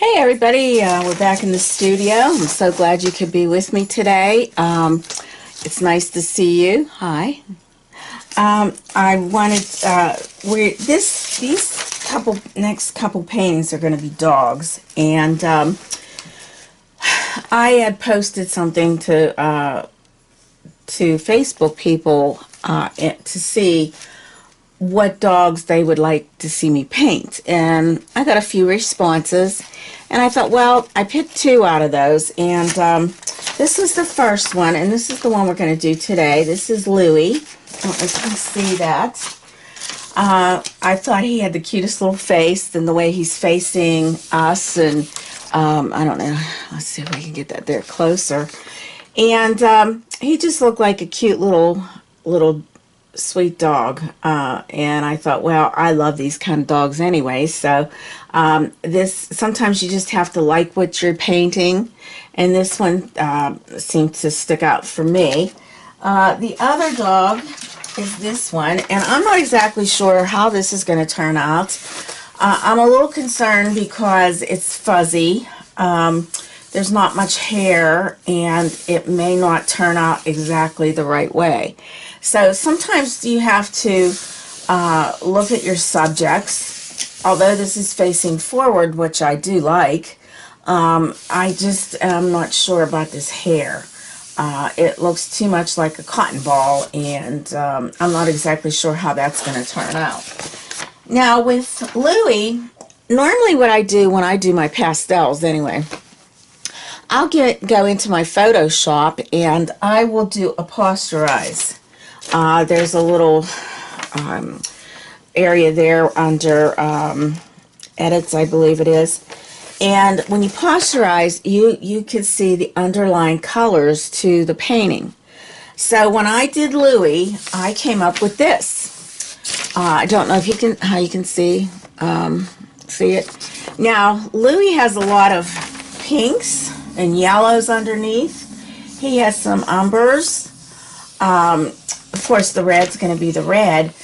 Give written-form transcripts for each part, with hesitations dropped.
Hey everybody, we're back in the studio. I'm so glad you could be with me today. It's nice to see you. Hi. I wanted these next couple paintings are going to be dogs, and I had posted something to Facebook people to see what dogs they would like to see me paint, and I got a few responses, and I thought, well, I picked two out of those, and this was the first one, and this is the one we're going to do today. This is Louie. I don't know if you can see that. I thought he had the cutest little face, and the way he's facing us, and I don't know, let's see if we can get that there closer, and he just looked like a cute little sweet dog, and I thought, well, I love these kind of dogs anyway, so sometimes you just have to like what you're painting, and this one seemed to stick out for me. The other dog is this one, and I'm not exactly sure how this is going to turn out. I'm a little concerned because it's fuzzy. There's not much hair, and it may not turn out exactly the right way. So sometimes you have to look at your subjects. Although this is facing forward, which I do like, I just am not sure about this hair. It looks too much like a cotton ball, and I'm not exactly sure how that's going to turn out. Now with Louie, normally what I do when I do my pastels anyway, I'll go into my Photoshop and I will do a posterize. There's a little area there under edits, I believe it is. And when you posterize, you can see the underlying colors to the painting. So when I did Louie, I came up with this. I don't know if you can, how you can see it. Now Louie has a lot of pinks and yellows underneath. He has some umbers. Of course, the red's going to be the red,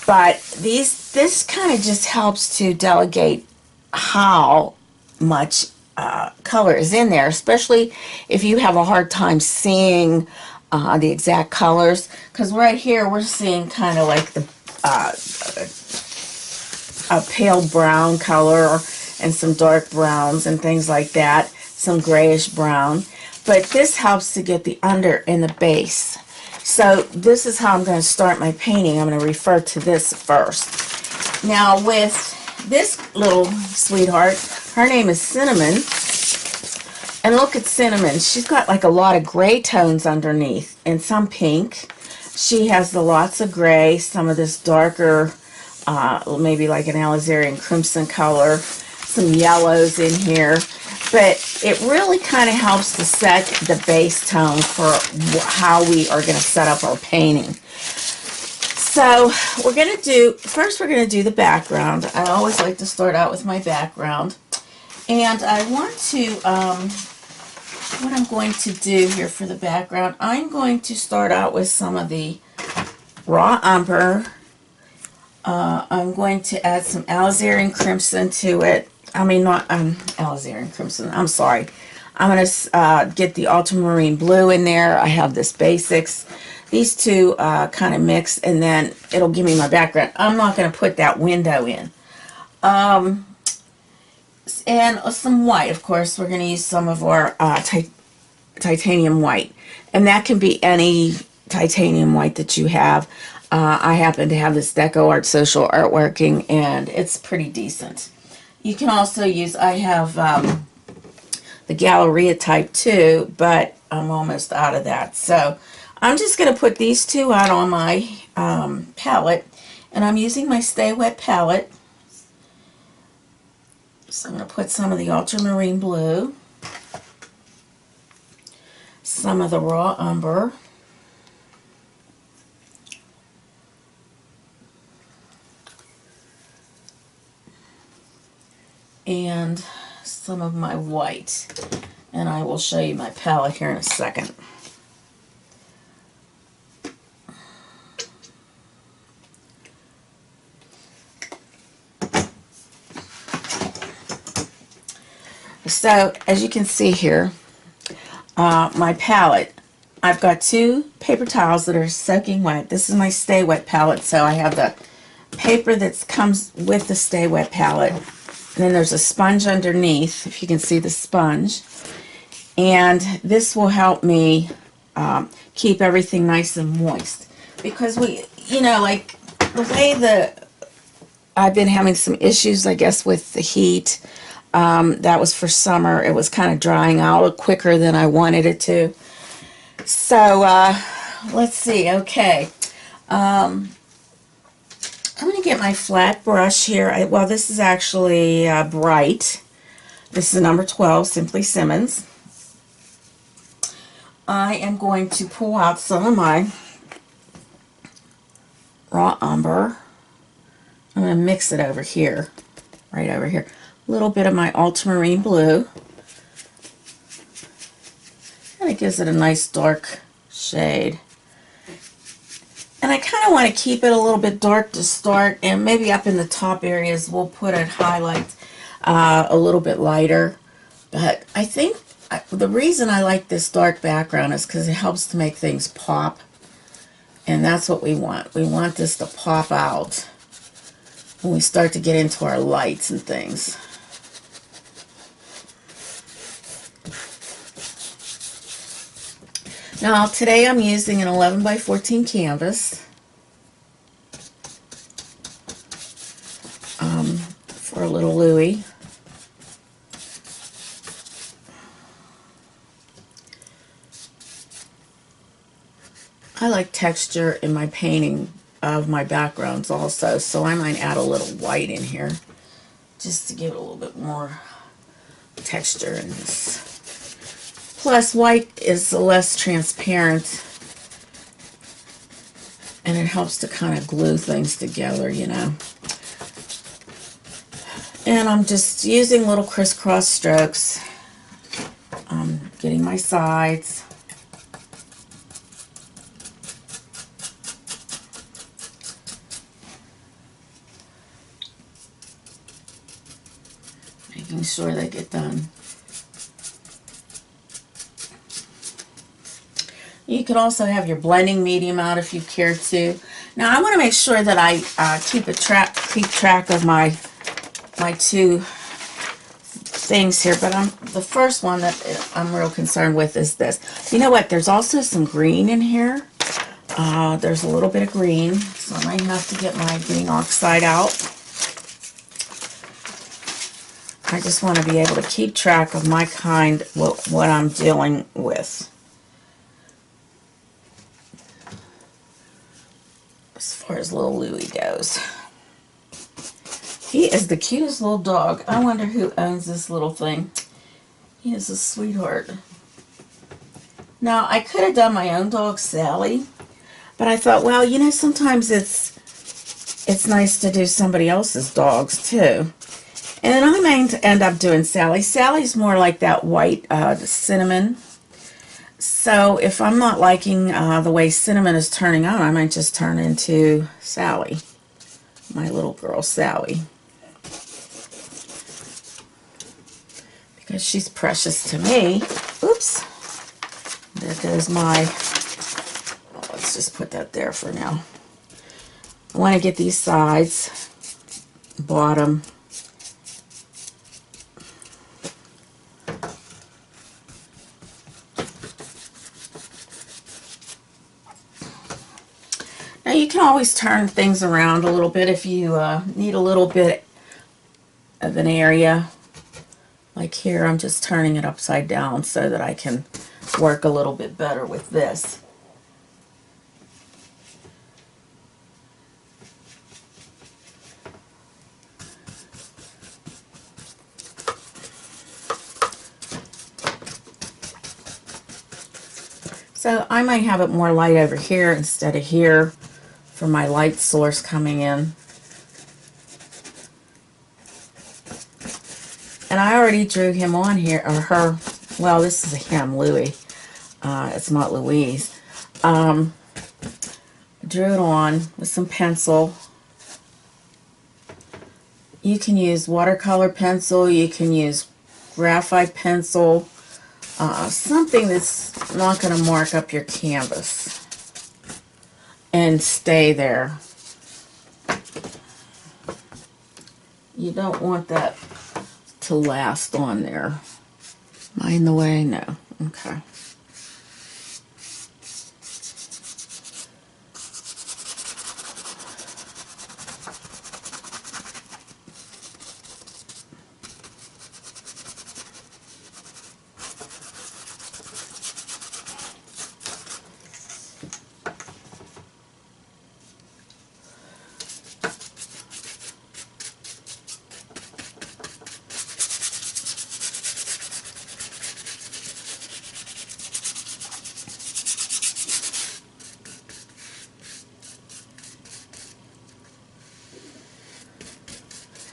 but this kind of just helps to delegate how much color is in there, especially if you have a hard time seeing the exact colors, because right here we're seeing kind of like a pale brown color and some dark browns and things like that, some grayish brown, but this helps to get the under and the base. So this is how I'm going to start my painting. I'm going to refer to this first. Now with this little sweetheart, her name is Cinnamon, and look at Cinnamon. She's got like a lot of gray tones underneath and some pink. She has the lots of gray, some of this darker, maybe like an alizarin crimson color, some yellows in here. But it really kind of helps to set the base tone for how we are going to set up our painting. So we're going to do the background. I always like to start out with my background. And I want to, what I'm going to do here for the background, I'm going to start out with some of the raw umber. I'm going to add some alizarin crimson to it. I mean, not alizarin crimson, I'm sorry. I'm going to get the ultramarine blue in there. I have this basics. These two kind of mix, and then it'll give me my background. I'm not going to put that window in. And some white, of course. We're going to use some of our titanium white. And that can be any titanium white that you have. I happen to have this Deco Art Social Artworking, and it's pretty decent. You can also use, I have the Galleria type too, but I'm almost out of that. So I'm just going to put these two out on my palette, and I'm using my Stay Wet palette. So I'm going to put some of the ultramarine blue, some of the raw umber, and some of my white, and I will show you my palette here in a second. So as you can see here, my palette, I've got 2 paper towels that are soaking wet. This is my Stay Wet palette, so I have the paper that comes with the Stay Wet palette. And then there's a sponge underneath, if you can see the sponge. And this will help me keep everything nice and moist. Because like the way I've been having some issues, I guess, with the heat. That was for summer. It was kind of drying out quicker than I wanted it to. So, let's see. Okay. I'm going to get my flat brush here. Well, this is actually Bright. This is number 12, Simply Simmons. I am going to pull out some of my raw umber. I'm going to mix it over here, right over here. A little bit of my ultramarine blue. And it gives it a nice dark shade. And I kind of want to keep it a little bit dark to start, and maybe up in the top areas we'll put it highlight a little bit lighter. But I think the reason I like this dark background is because it helps to make things pop. And that's what we want. We want this to pop out when we start to get into our lights and things. Now today I'm using an 11 by 14 canvas for a little Louie. I like texture in my painting of my backgrounds also, so I might add a little white in here just to give it a little bit more texture in this. Plus, white is less transparent, and it helps to kind of glue things together, you know. And I'm just using little crisscross strokes. I'm getting my sides. Making sure they get done. You can also have your blending medium out if you care to. Now I want to make sure that I keep track of my 2 things here, but the first one that I'm real concerned with is this. You know what? There's also some green in here. There's a little bit of green, so I might have to get my green oxide out. I just want to be able to keep track of my what I'm dealing with. As far as little Louie goes. He is the cutest little dog. I wonder who owns this little thing. He is a sweetheart. Now, I could have done my own dog, Sally, but I thought, well, you know, sometimes it's nice to do somebody else's dogs, too. And then I might end up doing Sally. Sally's more like that white cinnamon. So if I'm not liking the way cinnamon is turning out, I might just turn into Sally, my little girl Sally, because she's precious to me. Oops, there goes my, let's just put that there for now. I want to get these sides, bottom, now you can always turn things around a little bit if you need a little bit of an area. Like here, I'm just turning it upside down so that I can work a little bit better with this. So I might have it more light over here instead of here for my light source coming in. And I already drew him on here, or her. Well, this is a him, Louie. It's not Louise. Drew it on with some pencil. You can use watercolor pencil. You can use graphite pencil, something that's not going to mark up your canvas and stay there. You don't want that to last on there. Am I in the way? No. Okay.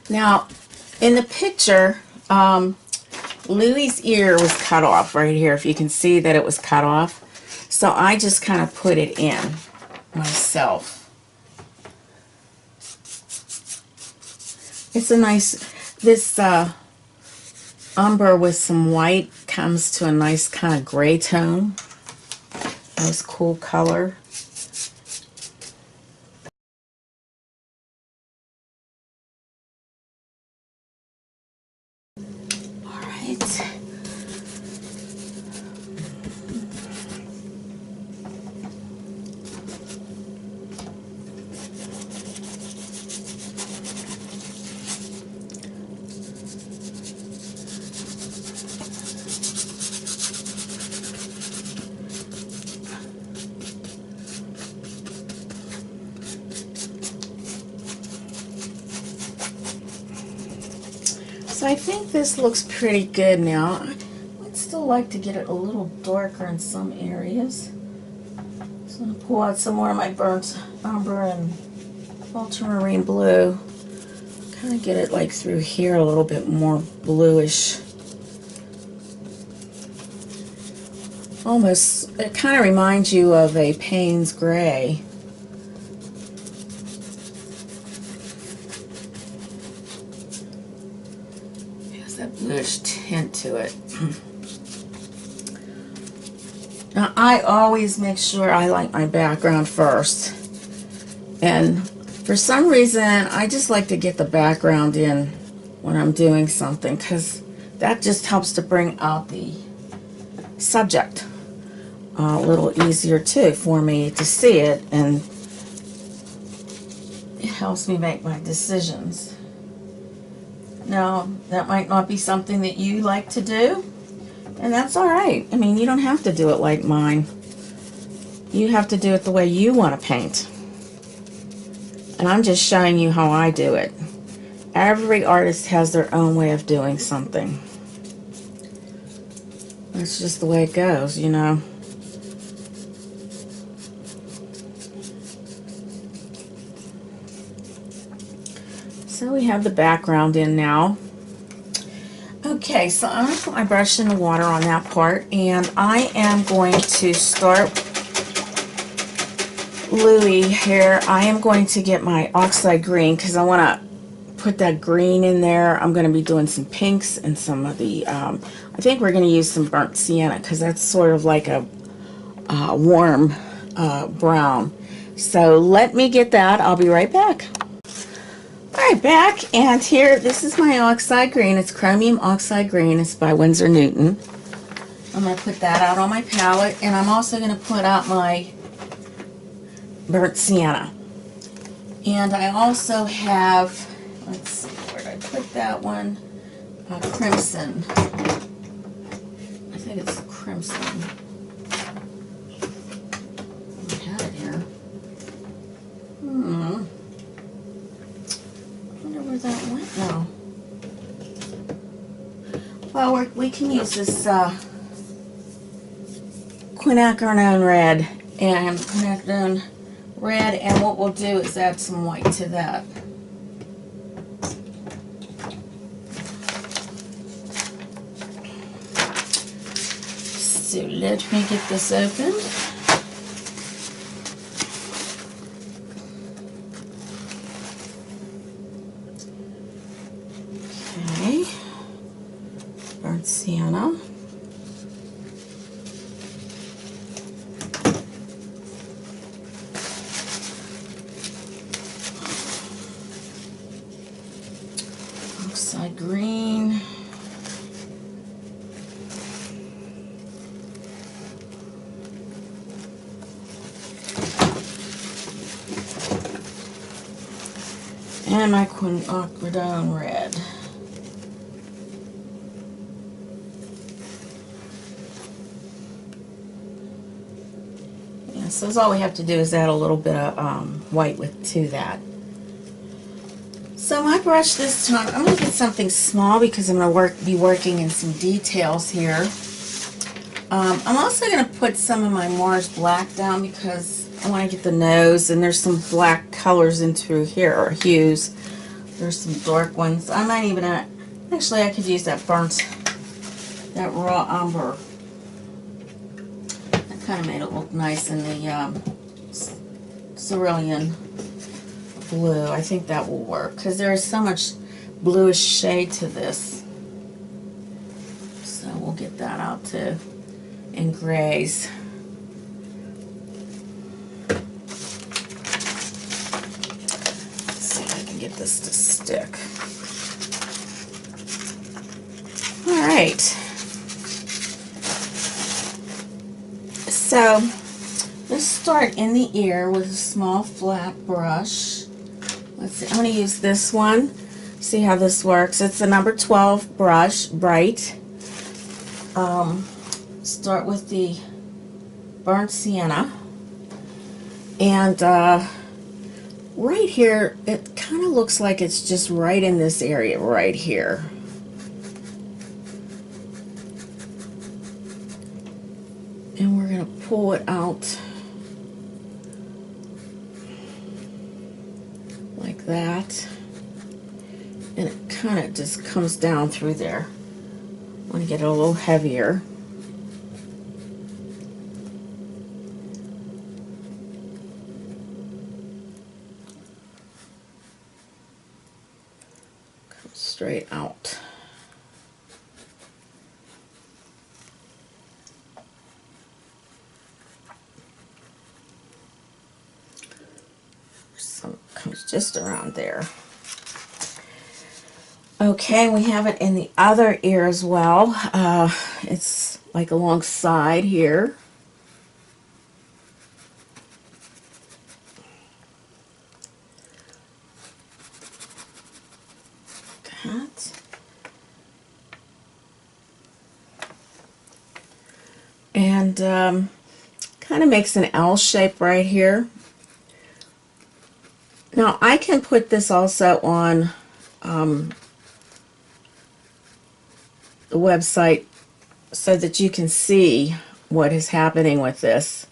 Now, in the picture, Louie's ear was cut off right here. If you can see that it was cut off. So I just kind of put it in myself. It's a nice, this umber with some white comes to a nice kind of gray tone. Nice cool color. So I think this looks pretty good now. I would still like to get it a little darker in some areas. So I'm going to pull out some more of my burnt umber and ultramarine blue. Kind of get it like through here a little bit more bluish. Almost, it kind of reminds you of a Payne's gray. Bluish tint to it. Now I always make sure I like my background first, and for some reason I just like to get the background in when I'm doing something, because that just helps to bring out the subject a little easier too for me to see it, and it helps me make my decisions. Now, that might not be something that you like to do, and that's all right. I mean, you don't have to do it like mine. You have to do it the way you want to paint. And I'm just showing you how I do it. Every artist has their own way of doing something. That's just the way it goes, you know. So we have the background in now. Okay, so I'm going to put my brush in the water on that part, and I am going to start Louie here. I am going to get my oxide green because I want to put that green in there. I'm going to be doing some pinks and some of the, I think we're going to use some burnt sienna because that's sort of like a warm brown. So let me get that. I'll be right back. Alright, back, and here, this is my oxide green. It's chromium oxide green. It's by Winsor Newton. I'm going to put that out on my palette, and I'm also going to put out my burnt sienna. And I also have, let's see, where did I put that one? Crimson. I think it's the crimson. I had it here. Where that went now. Well, we can use this quinacridone red, and what we'll do is add some white to that. So let me get this open. And my quinacridone red. Yeah, so that's all we have to do is add a little bit of white to that. So my brush this time, I'm going to get something small because I'm going to be working in some details here. I'm also going to put some of my Mars Black down because I want to get the nose, and there's some black colors in through here, or hues. There's some dark ones. I might even actually I could use that that raw umber. That kind of made it look nice in the cerulean blue. I think that will work because there is so much bluish shade to this. So we'll get that out too. And grays. Let's see if I can get this to stick. All right. So let's start in the ear with a small flat brush. Let's see, I'm going to use this one. See how this works. It's the number 12 brush, Bright. Start with the burnt sienna. And right here, it kind of looks like it's just right in this area right here. And we're going to pull it out like that, and it kind of just comes down through there. I want to get it a little heavier. Come straight out. Some comes just around there. Okay, we have it in the other ear as well. It's like alongside here. That. And kind of makes an L shape right here. Now I can put this also on the website so that you can see what is happening with this,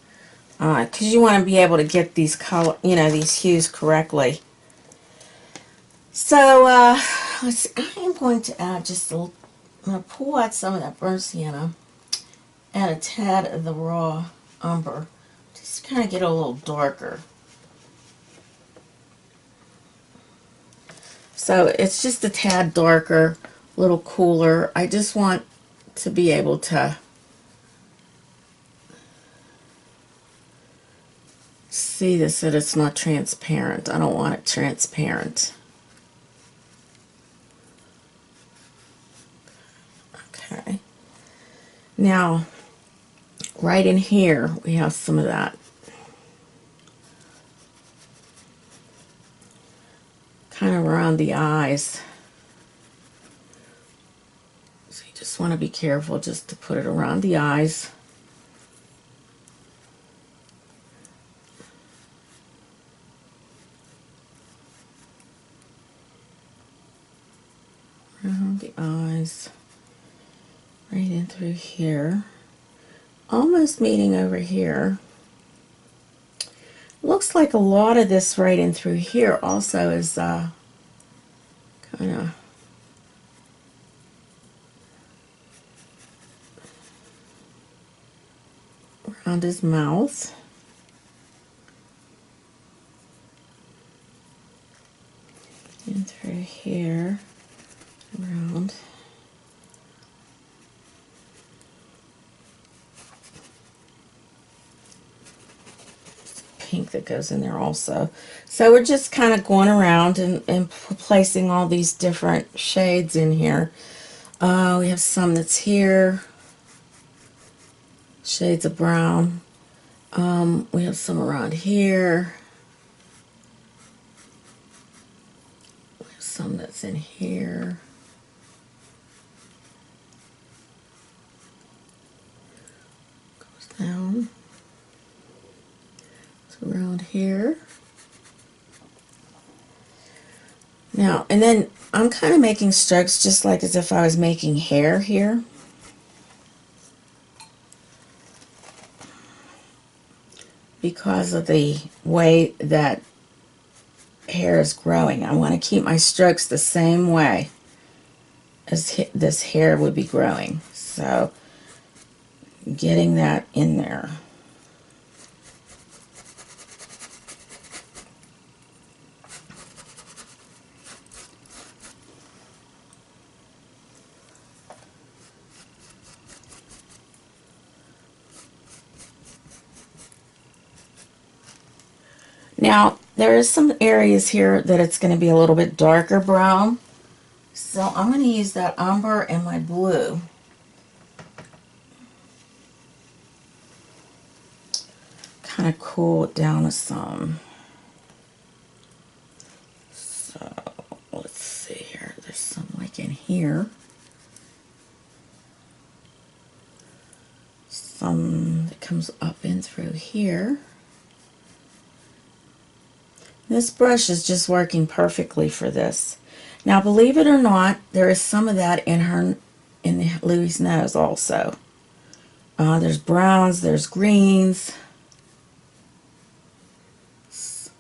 because you want to be able to get these these hues correctly. So let's see, I am going to add just a little, I'm going to pull out some of that burnt sienna, add a tad of the raw umber, just kind of get it a little darker. So it's just a tad darker, a little cooler. I just want to be able to see this, that it's not transparent. I don't want it transparent. Okay. Now, right in here, we have some of that. Kind of around the eyes. So you just want to be careful just to put it around the eyes. Around the eyes. Right in through here. Almost meeting over here. Looks like a lot of this right in through here also is kind of around his mouth. In through here, around. Pink that goes in there also. So we're just kind of going around and placing all these different shades in here. We have some that's here, shades of brown. We have some around here, some that's in here. Goes down. It's around here. Now, and then I'm kind of making strokes just like as if I was making hair here. Because of the way that hair is growing, I want to keep my strokes the same way as this hair would be growing. So, getting that in there. Now, there is some areas here that it's going to be a little bit darker brown. So I'm going to use that umber and my blue. Kind of cool it down some. So let's see here. There's some like in here. Some that comes up in through here. This brush is just working perfectly for this. Now, believe it or not, there is some of that in Louie's nose also. There's browns, there's greens. So,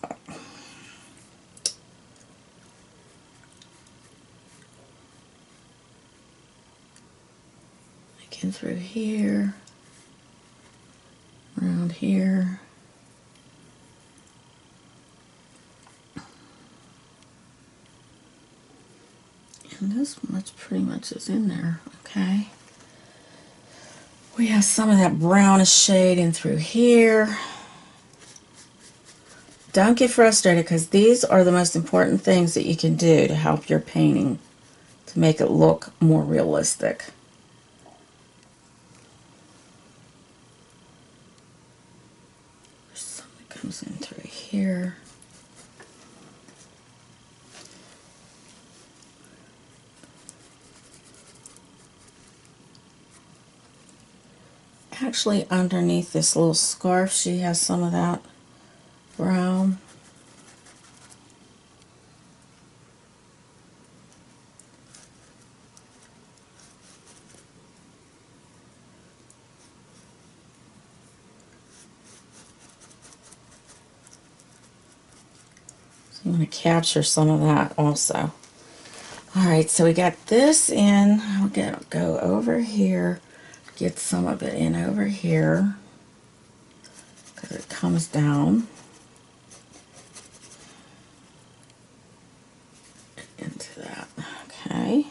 like in through here, around here. And this much pretty much is in there, okay? We have some of that brownish shade in through here. Don't get frustrated because these are the most important things that you can do to help your painting to make it look more realistic. There's some that comes in through here. Actually, underneath this little scarf, she has some of that brown. So you want to capture some of that also. Alright, so we got this in. We're going to go over here. Get some of it in over here because it comes down into that, okay?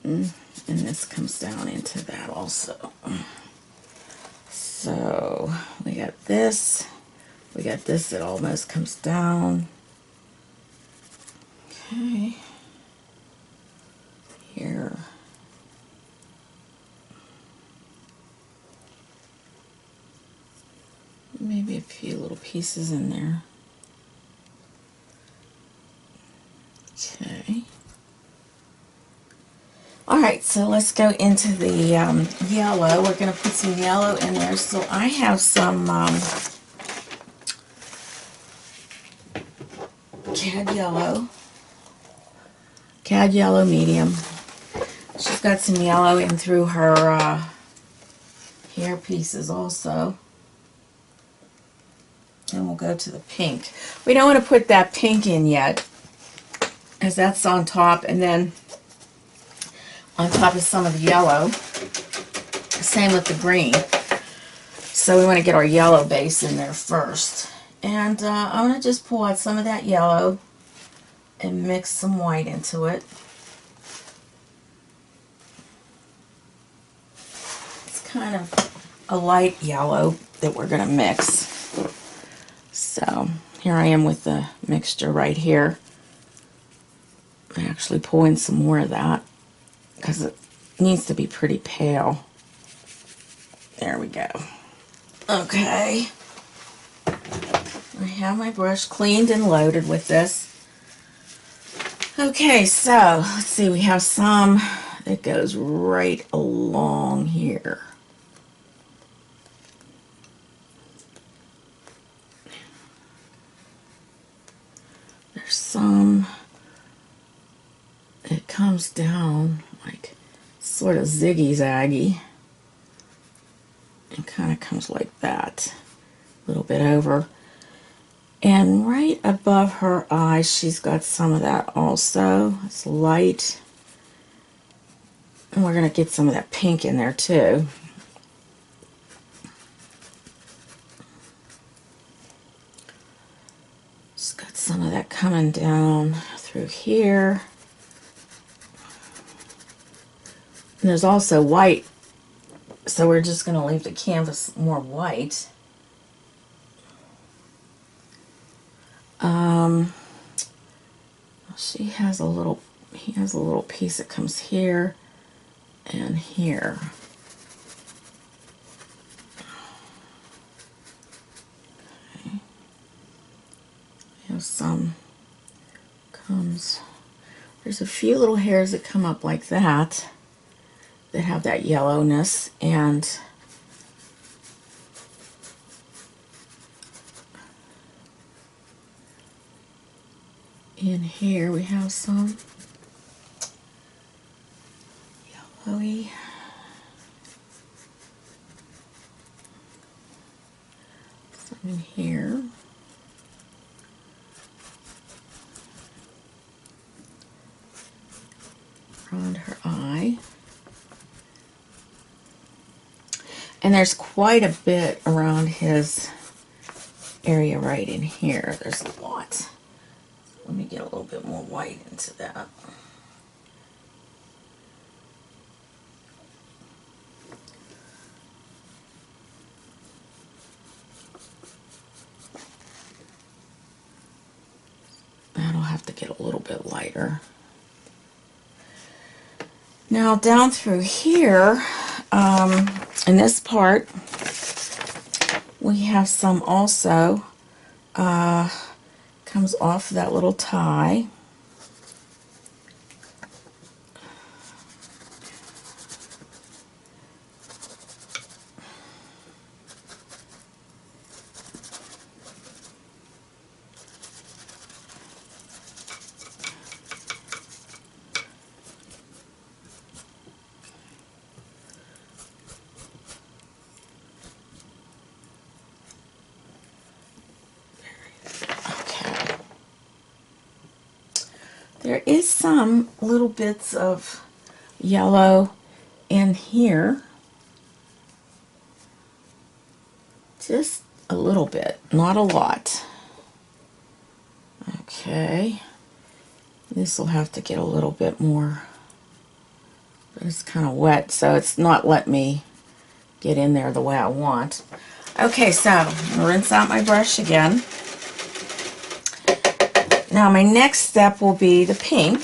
And this comes down into that also. So we got this that almost comes down. Okay, here. Maybe a few little pieces in there. Okay. Alright, so let's go into the yellow. We're going to put some yellow in there. So I have some cad yellow medium. She's got some yellow in through her hair pieces also. And we'll go to the pink. We don't want to put that pink in yet, as that's on top, and then on top is some of the yellow. Same with the green. So we want to get our yellow base in there first. And I'm going to just pull out some of that yellow and mix some white into it. It's kind of a light yellow that we're going to mix. So here I am with the mixture right here. I actually pull in some more of that because it needs to be pretty pale. There we go. Okay. I have my brush cleaned and loaded with this. Okay, so let's see, we have some that goes right along here. There's some, it comes down like sort of ziggy-zaggy. It kind of comes like that, a little bit over. And right above her eye, she's got some of that also. It's light. And we're going to get some of that pink in there too. Just got some of that coming down through here. And there's also white, so we're just going to leave the canvas more white. She has a little, he has a little piece that comes here and here. Okay. We have some comes, there's a few little hairs that come up like that have that yellowness, and in here we have some yellowy, some in here, around her eye, and there's quite a bit around his area right in here. There's a lot. Let me get a little bit more white into that. That'll have to get a little bit lighter. Now down through here, in this part, we have some also, comes off that little tie. There is some little bits of yellow in here, just a little bit, not a lot. Okay, this will have to get a little bit more, but it's kind of wet, so it's not letting me get in there the way I want. Okay, so I'm gonna rinse out my brush again. Now my next step will be the pink.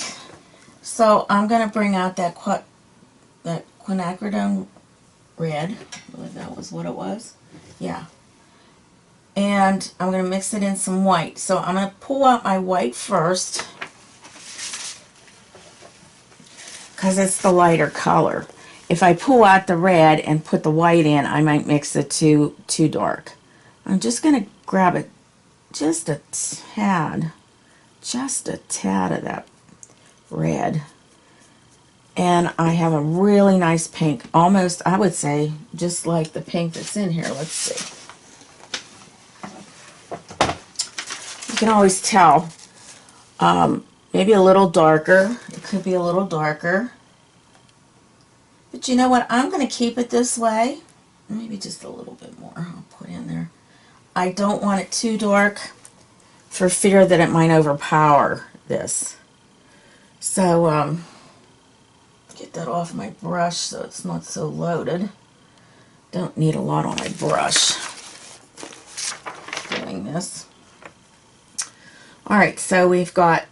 So I'm going to bring out that quinacridone red. That was what it was. Yeah. And I'm going to mix it in some white. So I'm going to pull out my white first, because it's the lighter color. If I pull out the red and put the white in, I might mix it too dark. I'm just going to grab it just a tad of that red, and I have a really nice pink, almost, I would say, just like the pink that's in here. Let's see. You can always tell, maybe a little darker. It could be a little darker, but you know what? I'm going to keep it this way. Maybe just a little bit more I'll put in there. I don't want it too dark for fear that it might overpower this. So get that off my brush so it's not so loaded. Don't need a lot on my brush doing this. Alright, so we've got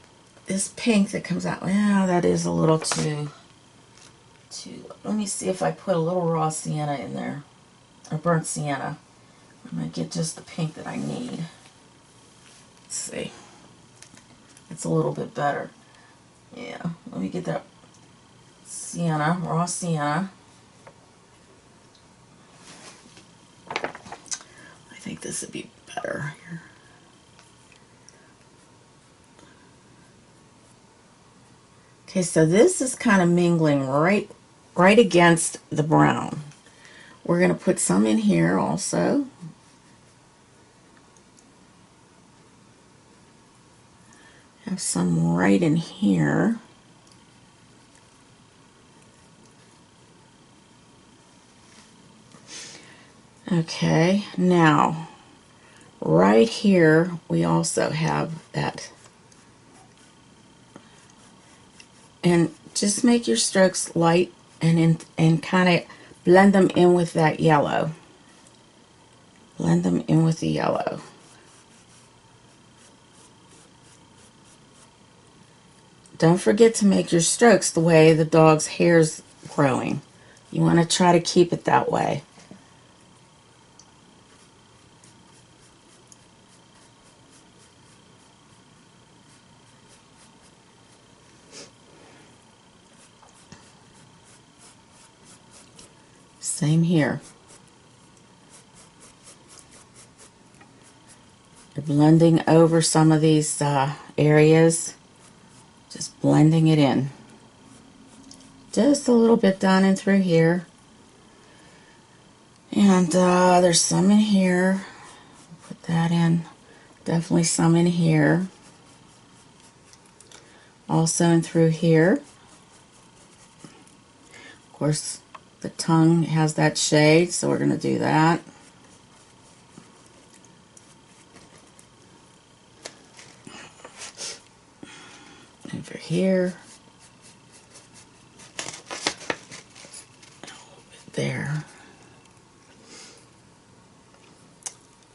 this pink that comes out. Yeah, that is a little too. Let me see if I put a little raw sienna in there, or burnt sienna. I'm going to get just the pink that I need. Let's see. It's a little bit better. Yeah, let me get that sienna, raw sienna. I think this would be better here. Okay, so this is kind of mingling right against the brown. We're going to put some in here also. Have some right in here. Okay, now right here we also have that. And just make your strokes light and kind of blend them in with that yellow. Blend them in with the yellow. Don't forget to make your strokes the way the dog's hair's growing. You want to try to keep it that way. Same here. You're blending over some of these areas, just blending it in. Just a little bit down and through here. And there's some in here. Put that in. Definitely some in here. Also in through here. Of course, the tongue has that shade, so we're going to do that. Over here. A little bit there.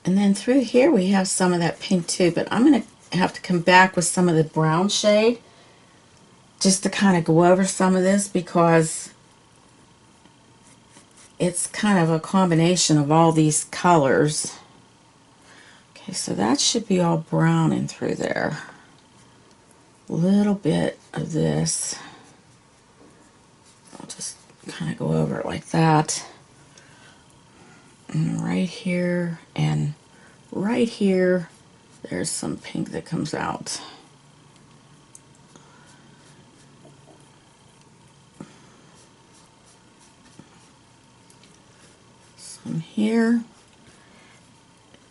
And then through here we have some of that pink too, but I'm going to have to come back with some of the brown shade just to kind of go over some of this, because it's kind of a combination of all these colors. Okay, so that should be all brown in through there. A little bit of this. I'll just kind of go over it like that. And right here and right here, there's some pink that comes out. Some here.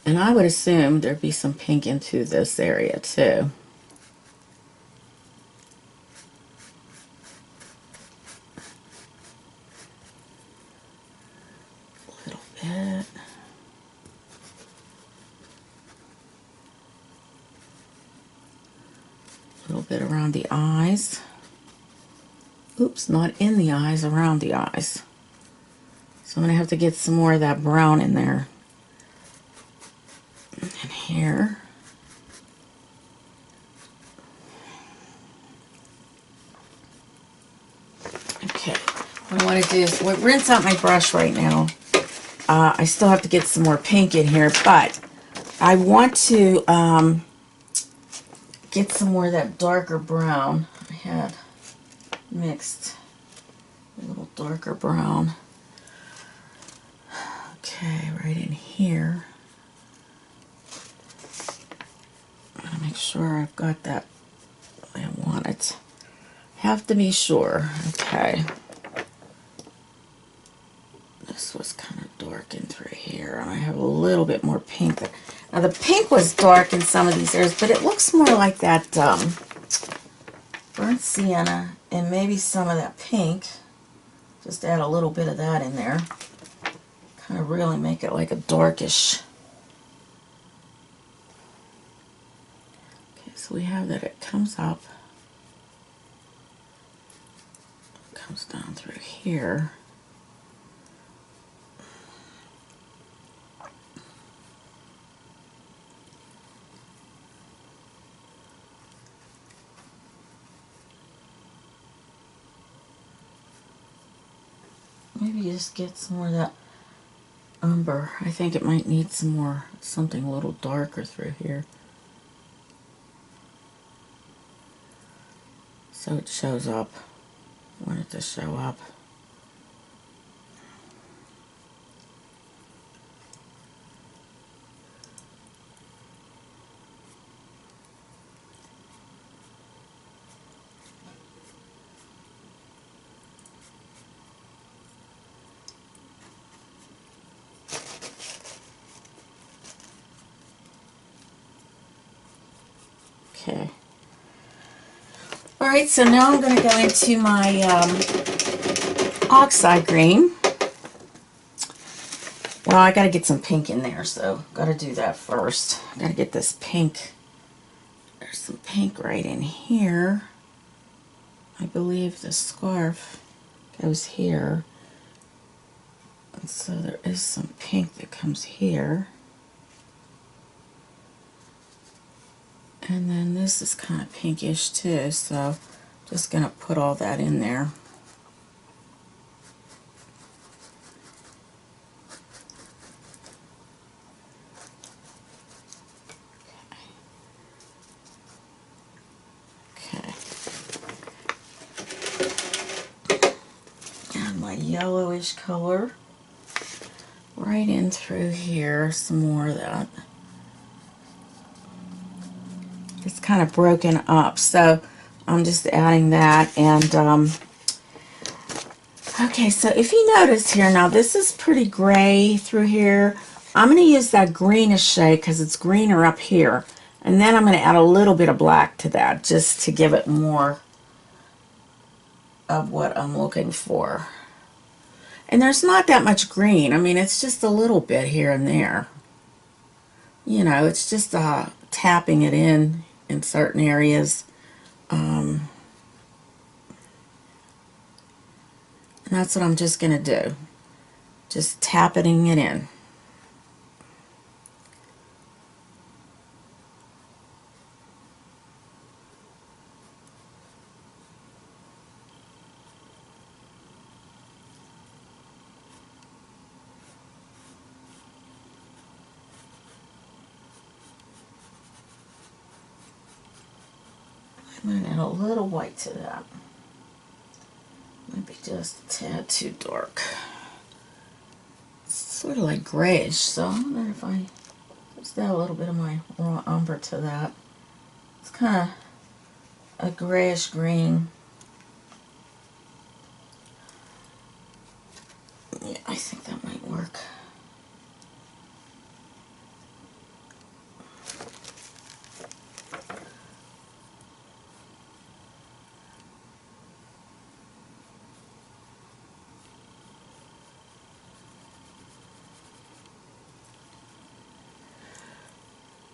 And I would assume there'd be some pink into this area too. A little bit. A little bit around the eyes. Oops, not in the eyes, around the eyes. So I'm going to have to get some more of that brown in there. And here. Okay, what I want to do is rinse out my brush right now. I still have to get some more pink in here, but I want to get some more of that darker brown. I had mixed a little darker brown. Okay, right in here. I'm going to make sure I've got that the way I want it. Have to be sure. Okay. This was kind of dark in through here, and I have a little bit more pink there. Now the pink was dark in some of these areas, but it looks more like that burnt sienna and maybe some of that pink. Just add a little bit of that in there. Kind of really make it like a darkish. Okay, so we have that it comes up. It comes down through here. Maybe just get some more of that umber. I think it might need some more, something a little darker through here. so it shows up. I want it to show up. Okay. All right, so now I'm going to go into my oxide green. Well, I got to get some pink in there, so got to do that first. Got to get this pink. There's some pink right in here. I believe the scarf goes here. And so there is some pink that comes here. And then this is kind of pinkish too, so just going to put all that in there. Okay. And my yellowish color right in through here, some more of that. It's kind of broken up, so I'm just adding that. And okay, so if you notice here, now this is pretty gray through here. I'm going to use that greenish shade because it's greener up here, and then I'm going to add a little bit of black to that just to give it more of what I'm looking for. And there's not that much green. I mean, it's just a little bit here and there. You know, it's just tapping it in certain areas. And that's what I'm just going to do. Just tapping it in. I'm going to add a little white to that. Maybe just a tad too dark. It's sort of like grayish, so I wonder if I just add a little bit of my raw umber to that. It's kind of a grayish green. Yeah, I think that might work.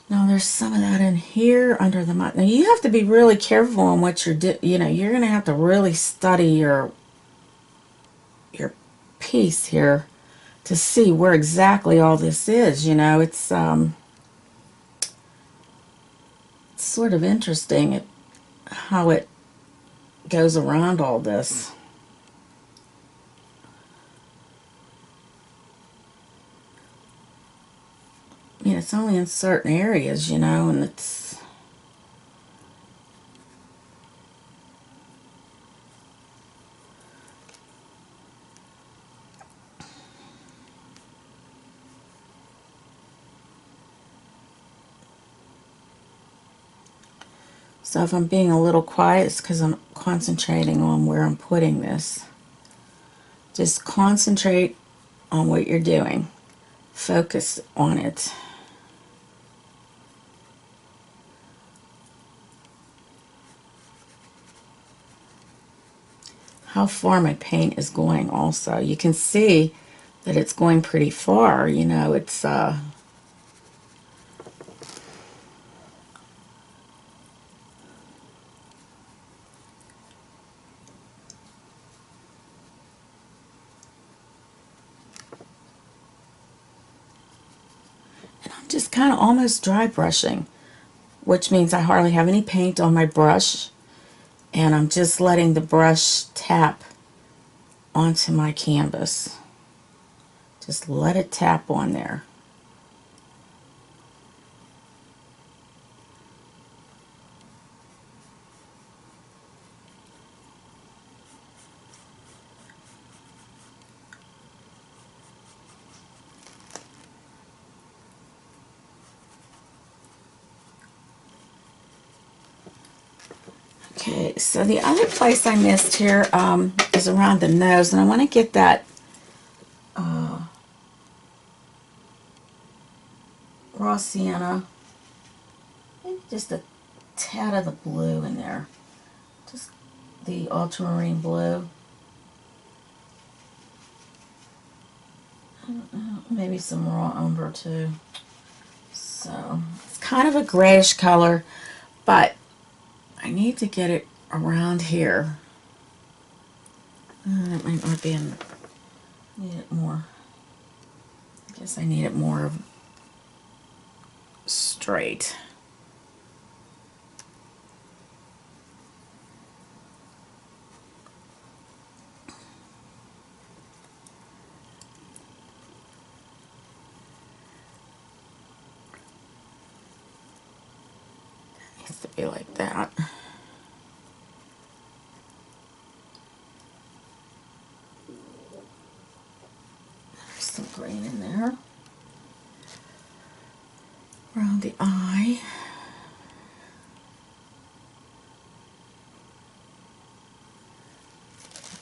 Now there's some of that in here under the mud. Now you have to be really careful on what you're doing. You know, you're going to have to really study your piece here to see where exactly all this is. You know, it's sort of interesting how it goes around all this. I mean, it's only in certain areas, you know, and it's... So if I'm being a little quiet, it's because I'm concentrating on where I'm putting this. Just concentrate on what you're doing. Focus on it. How far my paint is going also. You can see that it's going pretty far, you know, it's and I'm just kind of almost dry brushing, which means I hardly have any paint on my brush, and I'm just letting the brush tap onto my canvas. Just let it tap on there. Okay, so the other place I missed here is around the nose, and I want to get that raw sienna, maybe just a tad of the blue in there, just the ultramarine blue. Maybe some raw umber too. So it's kind of a grayish color, but I need to get it around here. That might not be in. Need it more. I guess I need it more straight. Needs to be like that. There's some green in there. Around the eye.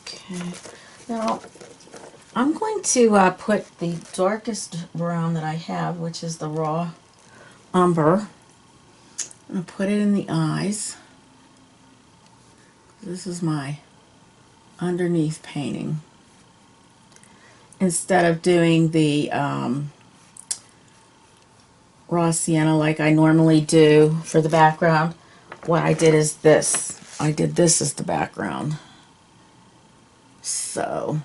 Okay. Now, I'm going to put the darkest brown that I have, which is the raw umber. I'm going to put it in the eyes. This is my underneath painting. Instead of doing the raw sienna like I normally do for the background, what I did is this. I did this as the background. So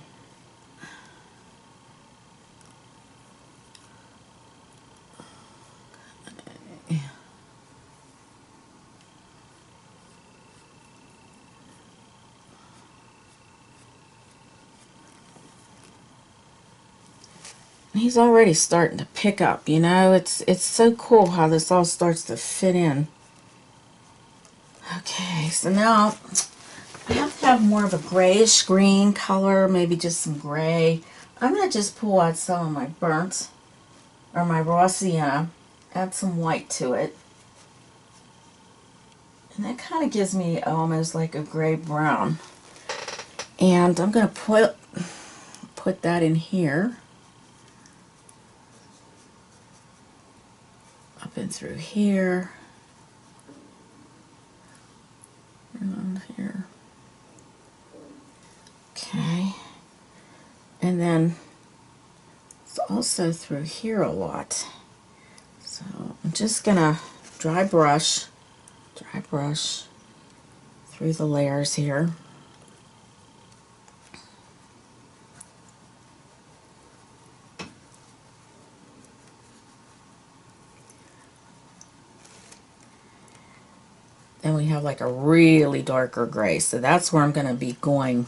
he's already starting to pick up, you know. It's so cool how this all starts to fit in. Okay, so now I have to have more of a grayish green color, maybe just some gray. I'm going to just pull out some of my burnt, or my raw sienna, add some white to it. And that kind of gives me almost like a gray brown. And I'm going to put that in here. Up and through here. Around here. Okay. And then it's also through here a lot. So I'm just going to dry brush through the layers here. Then we have like a really darker gray, so that's where I'm going to be going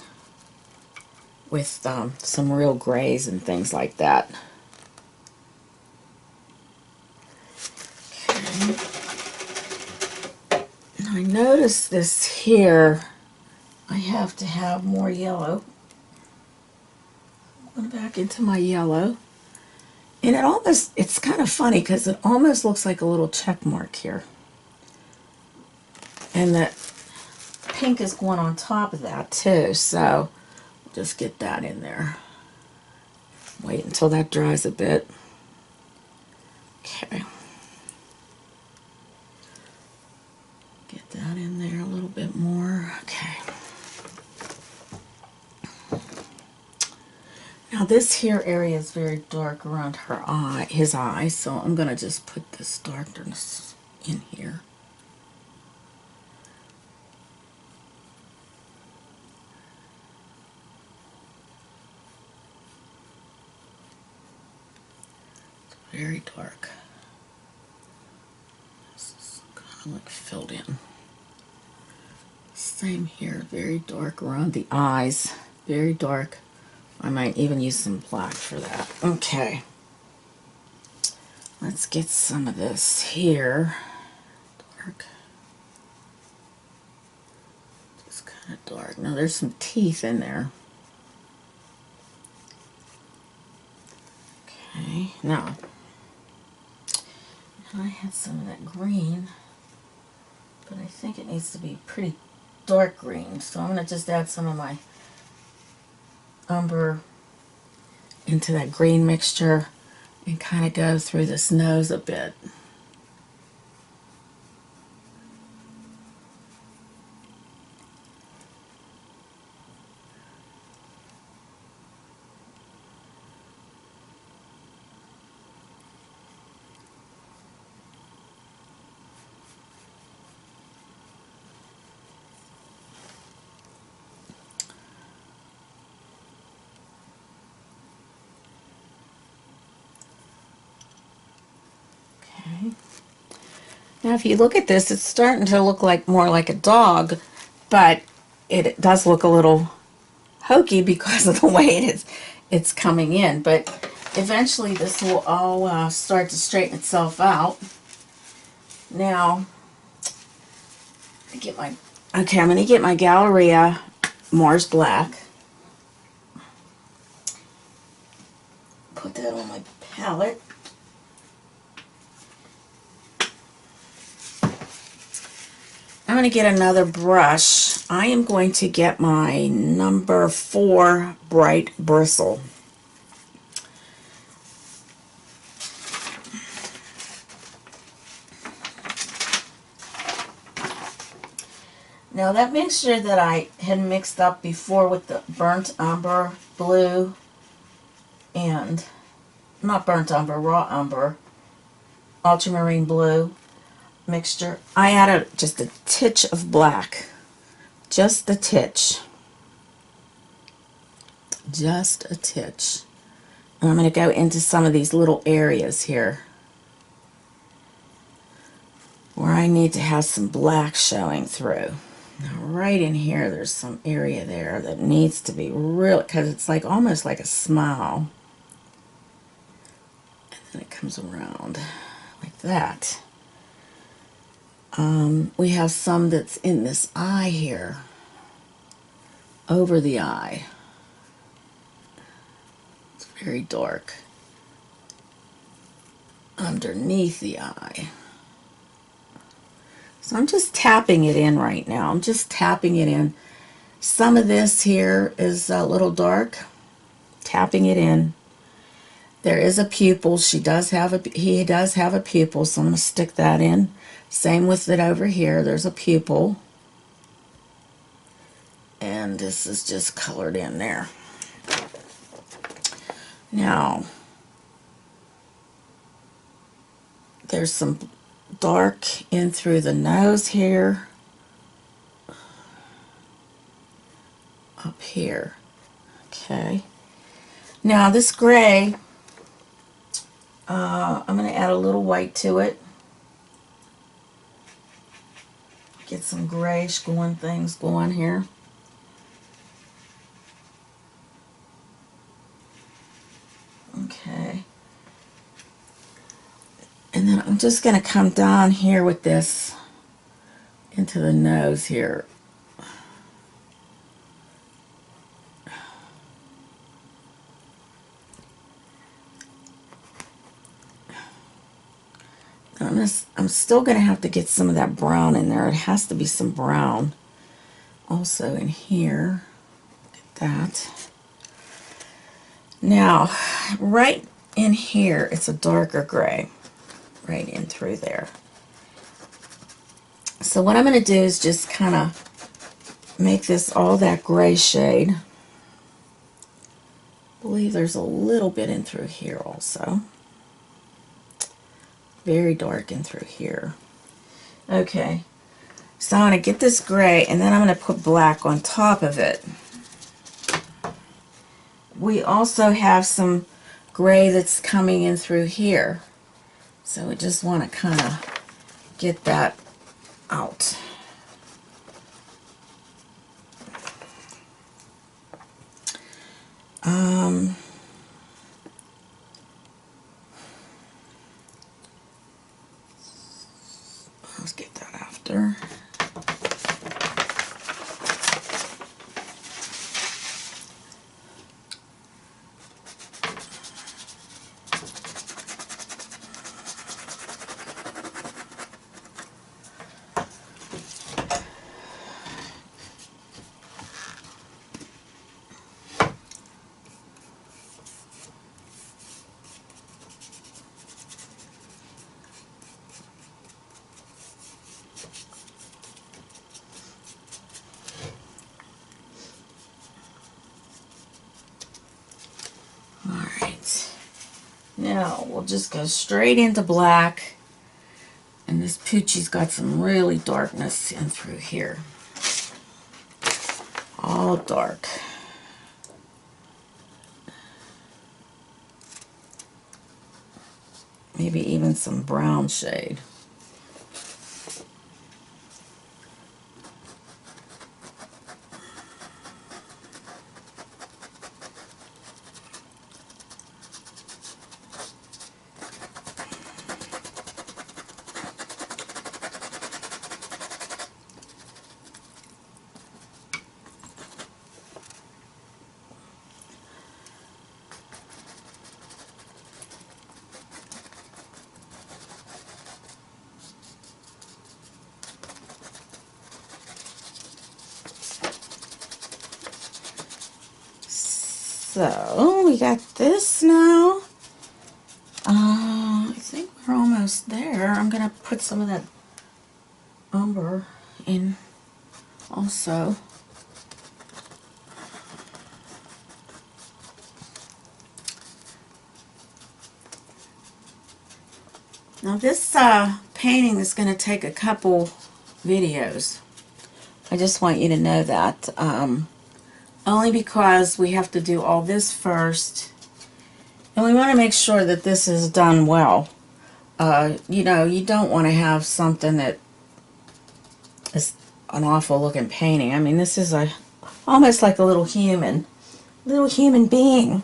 with some real grays and things like that. Okay. Now I notice this here, I have to have more yellow. Going back into my yellow. And it's kind of funny because it almost looks like a little check mark here. And the pink is going on top of that too, so just get that in there. Wait until that dries a bit. Okay. Get that in there a little bit more. Okay. Now this here area is very dark around her eye, his eye, so I'm going to just put this darkness in here. Very dark. This is kind of like filled in. Same here, very dark around the eyes. Very dark. I might even use some black for that. Okay. Let's get some of this here. Dark. Just kind of dark. Now there's some teeth in there. Okay, now I had some of that green, but I think it needs to be pretty dark green. So I'm going to just add some of my umber into that green mixture and kind of go through this nose a bit. Now if you look at this, it's starting to look like more like a dog, but it does look a little hokey because of the way it's coming in. But eventually this will all start to straighten itself out. Now, I'm going to get my Galleria Mars Black. Put that on my palette. I'm going to get another brush. I am going to get my number 4 Bright Bristle. Now that mixture that I had mixed up before with the burnt umber blue and, not burnt umber, raw umber, ultramarine blue mixture, I added just a titch of black. Just a titch. Just a titch. And I'm going to go into some of these little areas here where I need to have some black showing through. Now right in here there's some area there that needs to be real, because it's like almost like a smile. And then it comes around like that. We have some that's in this eye here, over the eye. It's very dark. Underneath the eye. So I'm just tapping it in right now. I'm just tapping it in. Some of this here is a little dark. Tapping it in. There is a pupil. He does have a pupil, so I'm going to stick that in. Same with it over here. There's a pupil. And this is just colored in there. Now, there's some dark in through the nose here. Up here. Okay. Now this gray, I'm going to add a little white to it. Get some grayish things going here. Okay. And then I'm just going to come down here with this into the nose here. I'm still going to have to get some of that brown in there. It has to be some brown also in here. Get that. Now, right in here, it's a darker gray. Right in through there. So what I'm going to do is just kind of make this all that gray shade. I believe there's a little bit in through here also. Very dark in through here. Okay, so I'm going to get this gray and then I'm going to put black on top of it. We also have some gray that's coming in through here. So we just want to kind of get that out. Let's get that after. Now we'll just go straight into black. And this Poochie's got some really darkness in through here. All dark. Maybe even some brown shade. So we got this now. I think we're almost there. I'm gonna put some of that umber in also. Now this painting is going to take a couple videos. I just want you to know that. Only because we have to do all this first. And we want to make sure that this is done well. You know, you don't want to have something that is an awful looking painting. I mean, this is almost like a little human being.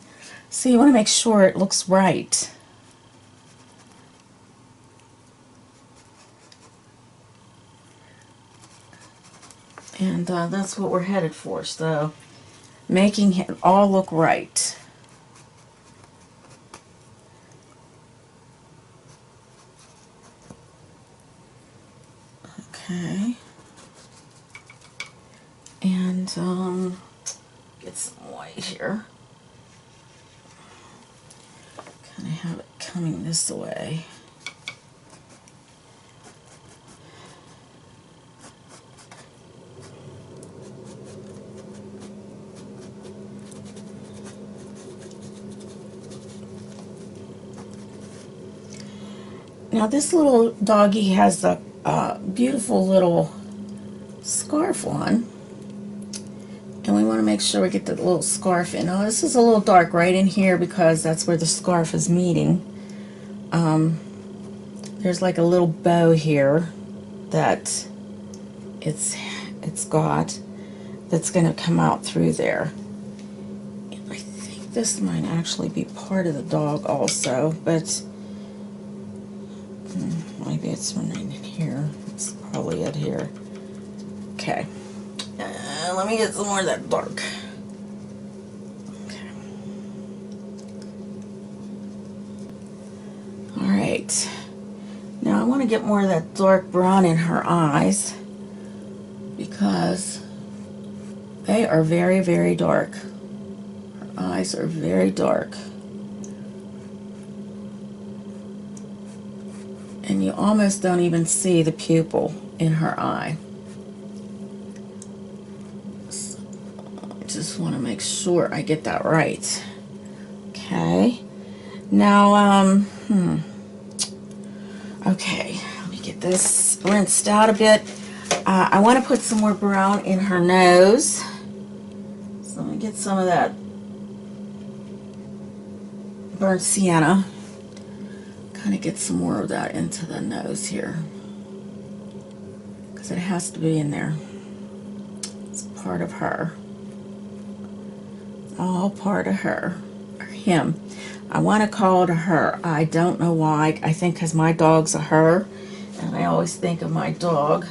So you want to make sure it looks right. And that's what we're headed for. So making it all look right. Okay. And get some white here. Kind of have it coming this way. Now this little doggy has a beautiful little scarf on, and we want to make sure we get the little scarf in. Now this is a little dark right in here because that's where the scarf is meeting. There's like a little bow here that it's got that's going to come out through there. And I think this might actually be part of the dog also, but maybe it's right in here. It's probably it here. Okay. Let me get some more of that dark. Okay. Alright. Now I want to get more of that dark brown in her eyes because they are very, very dark. Her eyes are very dark. And you almost don't even see the pupil in her eye. So I just want to make sure I get that right. Okay. Now, okay, let me get this rinsed out a bit. I want to put some more brown in her nose. So let me get some of that burnt sienna. Kind of get some more of that into the nose here because it has to be in there. It's part of her. It's all part of her or him. I want to call it a her. I don't know why. I think because my dog's a her, and I always think of my dog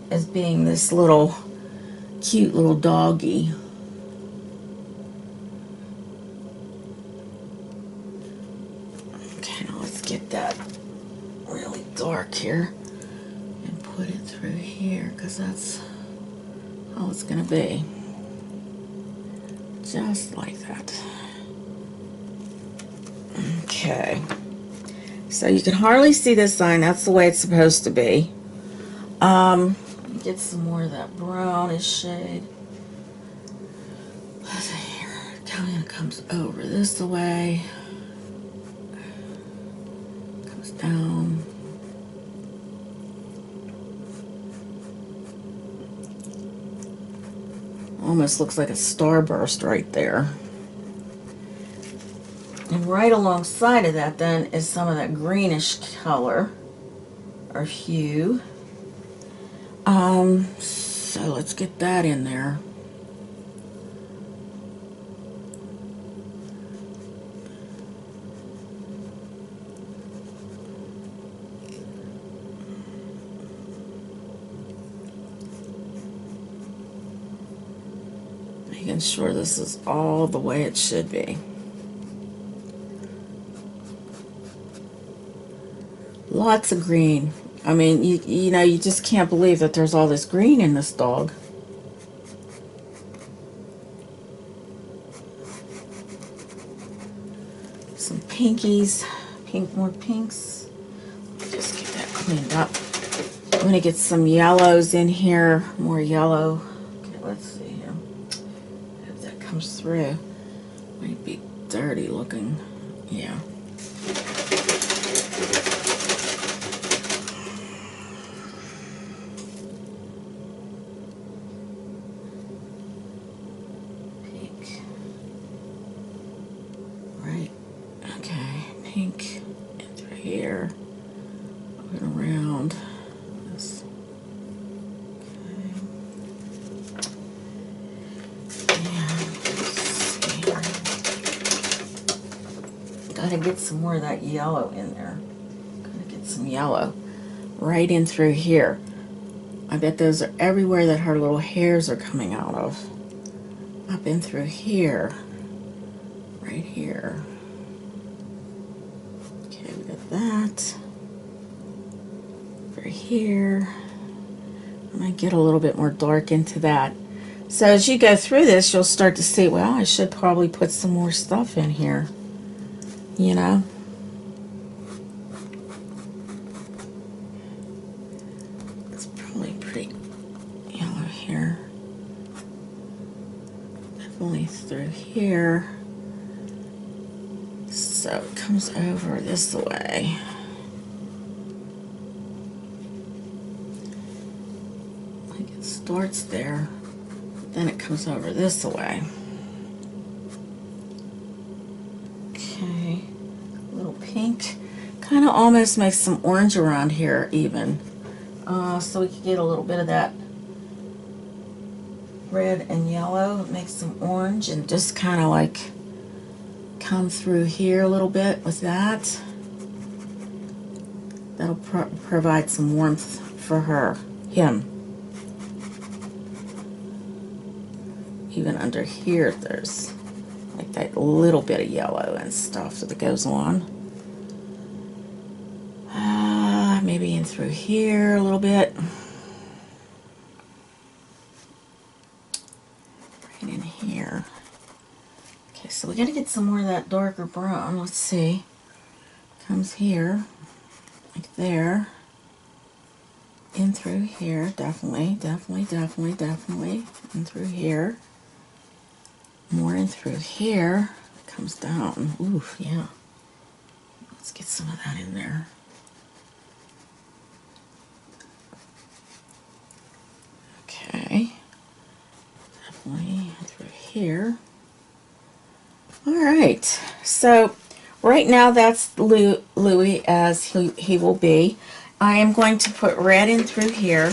as being this little cute little doggy. Get that really dark here and put it through here because that's how it's going to be. Just like that. Okay. So you can hardly see this sign. That's the way it's supposed to be. Get some more of that brownish shade. Let's see here. It kind of comes over this way. Down. Almost looks like a starburst right there. And right alongside of that then is some of that greenish color or hue. So let's get that in there. Making sure this is all the way it should be. Lots of green. I mean, you know, you just can't believe that there's all this green in this dog. Some pinkies, more pinks. Just get that cleaned up. I'm gonna get some yellows in here, more yellow. Okay, let's see here. If that comes through, might be dirty looking. Yeah. Pink into here, moving around this. Okay. Gotta get some more of that yellow in there. Gotta get some yellow right in through here. I bet those are everywhere that her little hairs are coming out of. Up in through here, right here. That over here. I might get a little bit more dark into that. So as you go through this, you'll start to see, well, I should probably put some more stuff in here, you know. It's probably pretty yellow here. Definitely through here. So it comes over this way. Like it starts there, then it comes over this way. Okay, a little pink. Kind of almost makes some orange around here even. So we could get a little bit of that red and yellow. It makes some orange and just kind of like come through here a little bit with that. That'll provide some warmth for him. Even under here there's like that little bit of yellow and stuff that goes on. Maybe in through here a little bit. Right in here. So we got to get some more of that darker brown. Let's see. Comes here, like there. In through here, definitely. In through here. More in through here. Comes down. Ooh, yeah. Let's get some of that in there. Okay. Definitely through here. Alright, so right now that's Louis as he will be. I am going to put red in through here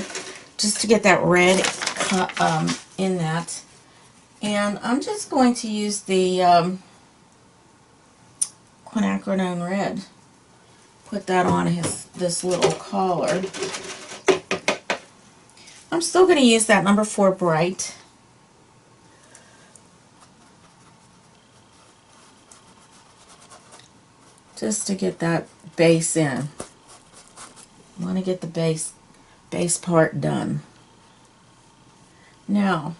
just to get that red in that. And I'm just going to use the quinacridone red. Put that on this little collar. I'm still going to use that number 4 Bright. Just to get that base in. I want to get the base part done. Now,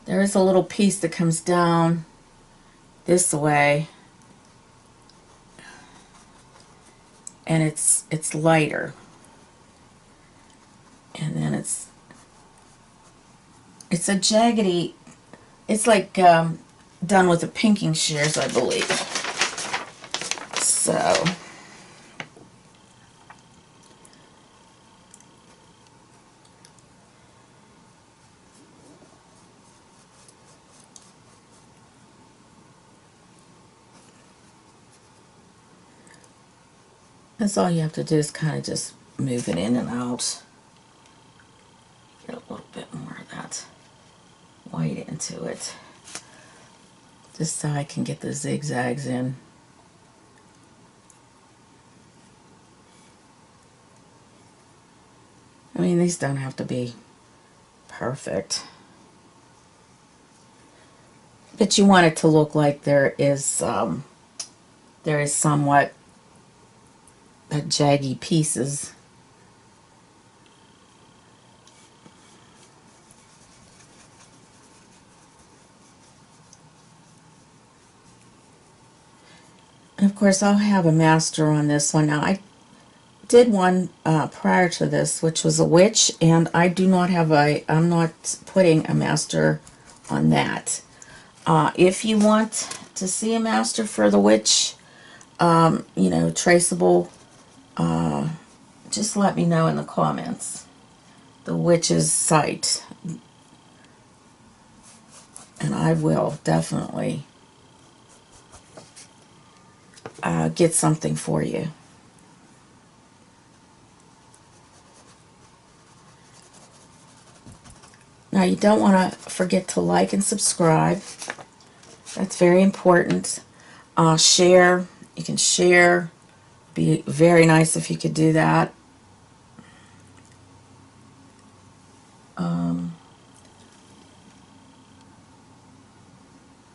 there is a little piece that comes down this way, and it's lighter. And then it's a jaggedy, it's like done with the pinking shears, I believe. So That's all you have to do is kind of just move it in and out. Get a little bit more of that white into it. Just so I can get the zigzags in. I mean, these don't have to be perfect. But you want it to look like there is somewhat jaggy pieces. And of course, I'll have a master on this one. Now, I did one prior to this, which was a witch, and I do not have I'm not putting a master on that. If you want to see a master for the witch, you know, traceable, just let me know in the comments. The witch's site. And I will definitely get something for you. Now, you don't want to forget to like and subscribe. That's very important. Share. You can share. Be very nice if you could do that.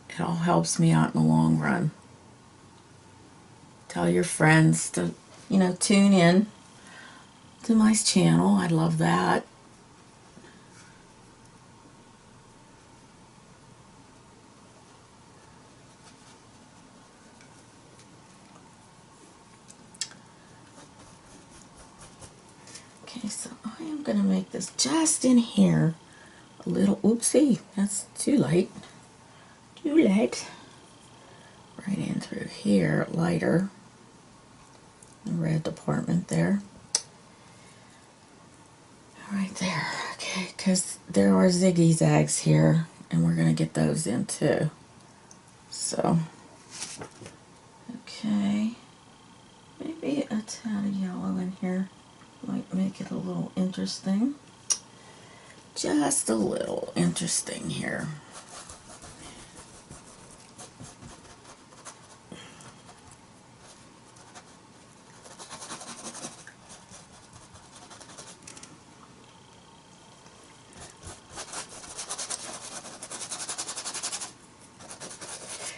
It all helps me out in the long run. Tell your friends to, you know, tune in to my channel. I'd love that. Okay, so I am going to make this just in here a little, oopsie, that's too light. Too light. Right in through here, lighter. The red department there. Right there. Okay, because there are ziggy zags here, and we're going to get those in too. So, okay. Maybe a tad of yellow in here might make it a little interesting. Just a little interesting here.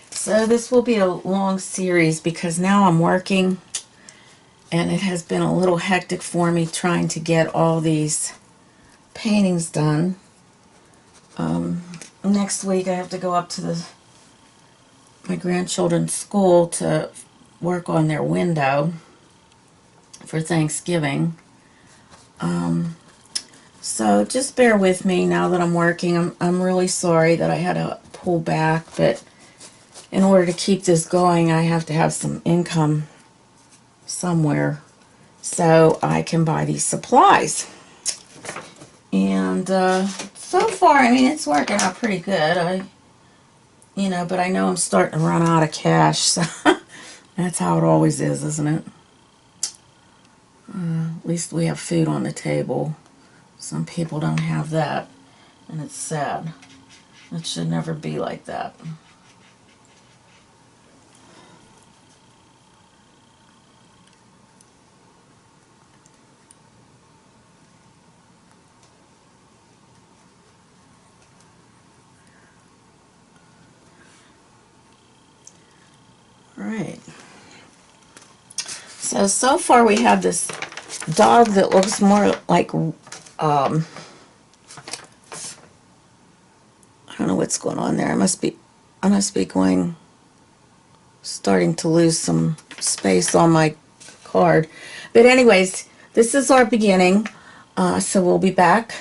So this will be a long series because now I'm working and it has been a little hectic for me trying to get all these paintings done. Next week I have to go up to my grandchildren's school to work on their window for Thanksgiving. So just bear with me now that I'm working. I'm really sorry that I had to pull back, but in order to keep this going, I have to have some income somewhere so I can buy these supplies. And so far, I mean, it's working out pretty good. You know, but I know I'm starting to run out of cash, so that's how it always is, isn't it? At least we have food on the table. Some people don't have that, and it's sad. It should never be like that. Alright, so far we have this dog that looks more like, I don't know what's going on there. I must be starting to lose some space on my card. But anyways, this is our beginning, so we'll be back